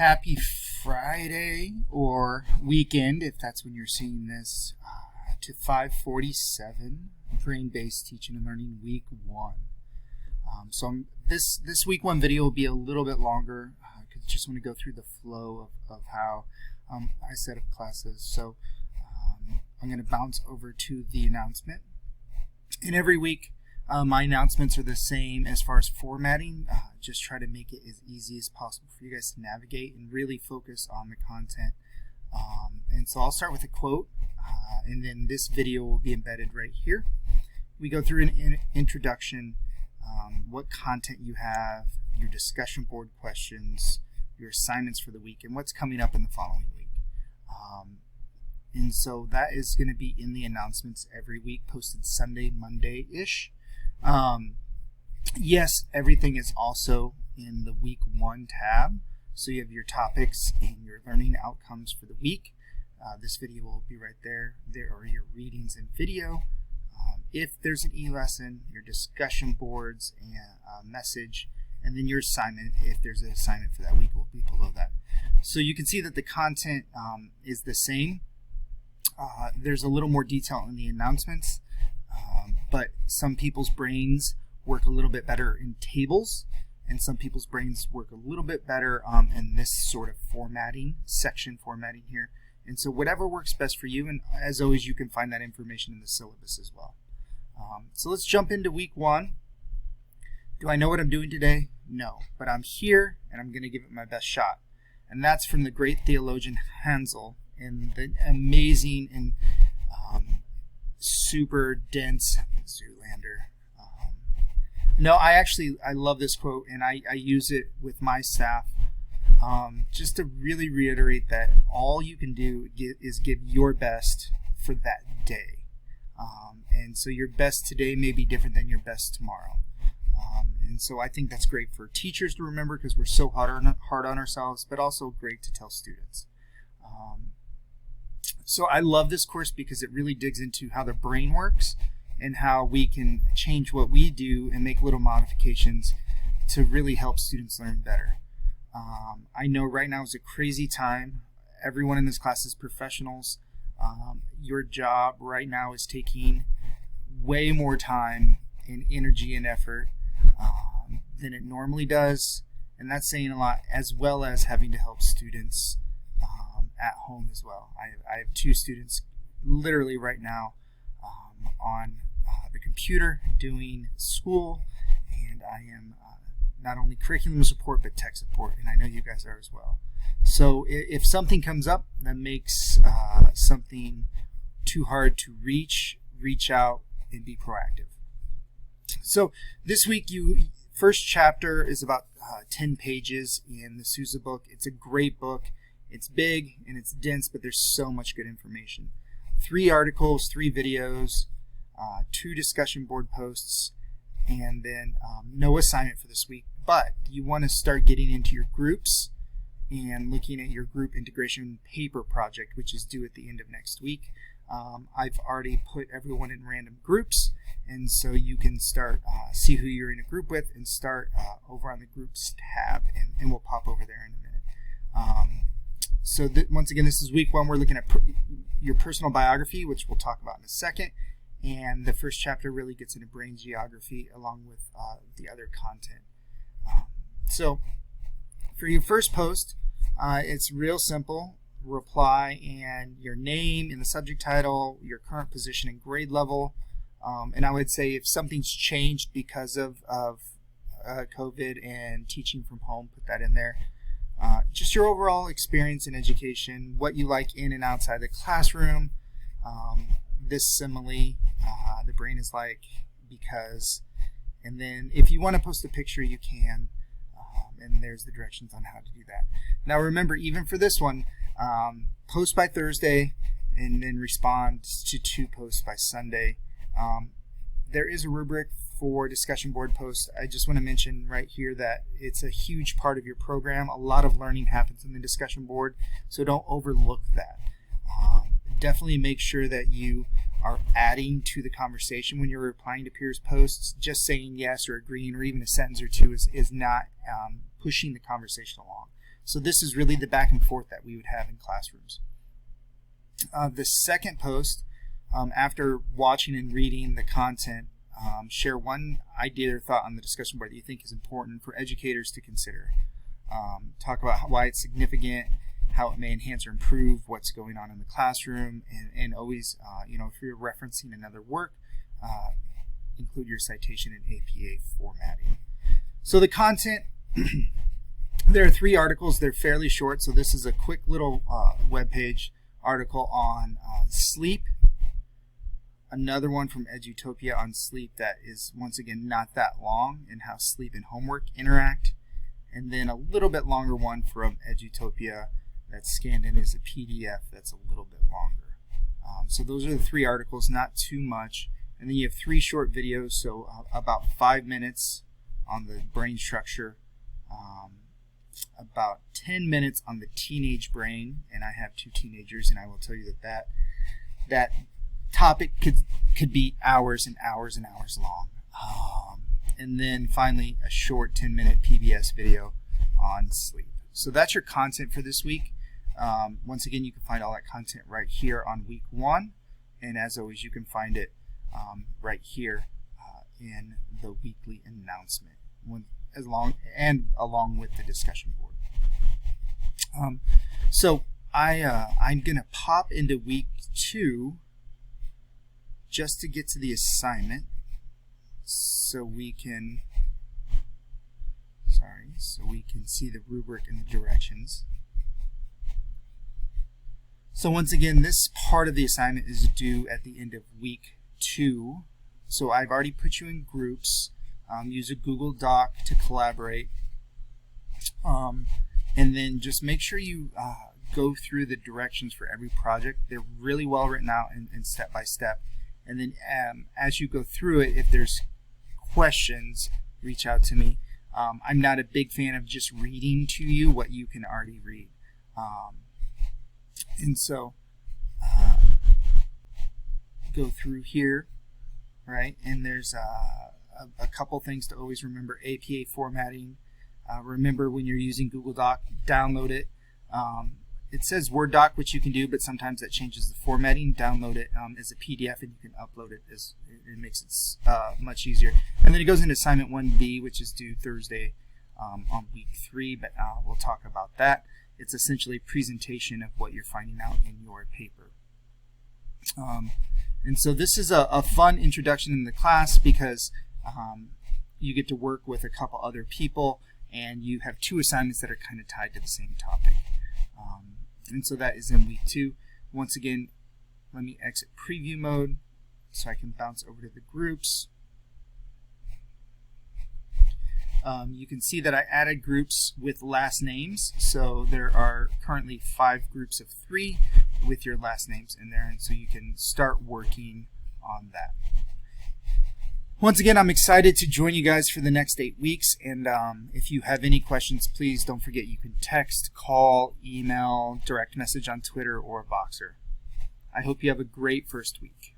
Happy Friday or weekend, if that's when you're seeing this, to 547 Brain-Based Teaching and Learning Week 1. This Week 1 video will be a little bit longer because I just want to go through the flow of how I set up classes. So I'm going to bounce over to the announcement. And every week, my announcements are the same as far as formatting. Just try to make it as easy as possible for you guys to navigate and really focus on the content. And so I'll start with a quote, and then this video will be embedded right here. We go through an introduction, what content you have, your discussion board questions, your assignments for the week, and what's coming up in the following week. And so that is going to be in the announcements every week, posted Sunday, Monday-ish. Yes, everything is also in the Week 1 tab. So you have your topics and your learning outcomes for the week. This video will be right there. There are your readings and video. If there's an e-lesson, your discussion boards and message, and then your assignment, if there's an assignment for that week, will be below that. So you can see that the content is the same. There's a little more detail in the announcements, but some people's brains work a little bit better in tables, and some people's brains work a little bit better in this sort of formatting, section formatting here. And so whatever works best for you, and as always, you can find that information in the syllabus as well. So let's jump into Week 1. Do I know what I'm doing today? No, but I'm here and I'm going to give it my best shot. And that's from the great theologian Hansel and the amazing and super dense Zoolander. I love this quote, and I use it with my staff just to really reiterate that all you can do is give your best for that day. And so your best today may be different than your best tomorrow. And so I think that's great for teachers to remember because we're so hard on ourselves, but also great to tell students. So I love this course because it really digs into how the brain works and how we can change what we do and make little modifications to really help students learn better. I know right now is a crazy time. Everyone in this class is professionals. Your job right now is taking way more time and energy and effort than it normally does, and that's saying a lot, as well as having to help students at home as well. I have 2 students literally right now on the computer doing school, and I am not only curriculum support but tech support, and I know you guys are as well. So if something comes up that makes something too hard to reach out and be proactive. So this week, first chapter is about 10 pages in the Sousa book. It's a great book. It's big and it's dense, but there's so much good information. 3 articles, 3 videos, 2 discussion board posts, and then no assignment for this week. But you want to start getting into your groups and looking at your group integration paper project, which is due at the end of next week. I've already put everyone in random groups, and so you can start see who you're in a group with and start over on the groups tab, and we'll pop over there in a minute. So once again, this is Week 1. We're looking at your personal biography, which we'll talk about in a second, and the first chapter really gets into brain geography along with the other content. So for your first post, it's real simple. Reply and your name in the subject title, your current position and grade level, and I would say if something's changed because of COVID and teaching from home, put that in there. Just your overall experience in education, what you like in and outside the classroom, this simile, the brain is like, because, and then if you want to post a picture you can, and there's the directions on how to do that. Now remember, even for this one, post by Thursday and then respond to 2 posts by Sunday. There is a rubric for discussion board posts. I just want to mention right here that it's a huge part of your program. A lot of learning happens in the discussion board, so don't overlook that. Definitely make sure that you are adding to the conversation when you're replying to peers' posts. Just saying yes or agreeing or even a sentence or 2 is not pushing the conversation along. So this is really the back and forth that we would have in classrooms. The second post, after watching and reading the content, share one idea or thought on the discussion board that you think is important for educators to consider. Talk about why it's significant, how it may enhance or improve what's going on in the classroom, and always, if you're referencing another work, include your citation in APA formatting. So the content, there are 3 articles. They're fairly short, so this is a quick little webpage article on sleep. Another one from EDUT457 on sleep that is, once again, not that long, and how sleep and homework interact. And then a little bit longer one from EDUT457 that's scanned in as a PDF that's a little bit longer. So those are the 3 articles, not too much. And then you have 3 short videos, so about 5 minutes on the brain structure, about 10 minutes on the teenage brain, and I have 2 teenagers, and I will tell you that topic could be hours and hours and hours long. And then finally a short 10-minute PBS video on sleep. So that's your content for this week. Once again, you can find all that content right here on week 1, and as always, you can find it right here in the weekly announcement, along with the discussion board. So I'm gonna pop into week 2 just to get to the assignment, so we can see the rubric and the directions. So once again, this part of the assignment is due at the end of week 2. So I've already put you in groups. Use a Google Doc to collaborate. And then just make sure you go through the directions for every project. They're really well written out and step by step. And then as you go through it, if there's questions, reach out to me. I'm not a big fan of just reading to you what you can already read. And so go through here, right? And there's a couple things to always remember. APA formatting. Remember, when you're using Google Doc, download it. It says Word doc, which you can do, but sometimes that changes the formatting. Download it as a PDF, and you can upload it. It makes it much easier. And then it goes into assignment 1B, which is due Thursday on week 3, but we'll talk about that. It's essentially a presentation of what you're finding out in your paper. And so this is a fun introduction in the class because you get to work with a couple other people, and you have 2 assignments that are kind of tied to the same topic. And so that is in week 2. Once again, let me exit preview mode so I can bounce over to the groups. You can see that I added groups with last names. So there are currently 5 groups of 3 with your last names in there, and so you can start working on that. Once again, I'm excited to join you guys for the next 8 weeks, and if you have any questions, please don't forget you can text, call, email, direct message on Twitter, or Voxer. I hope you have a great first week.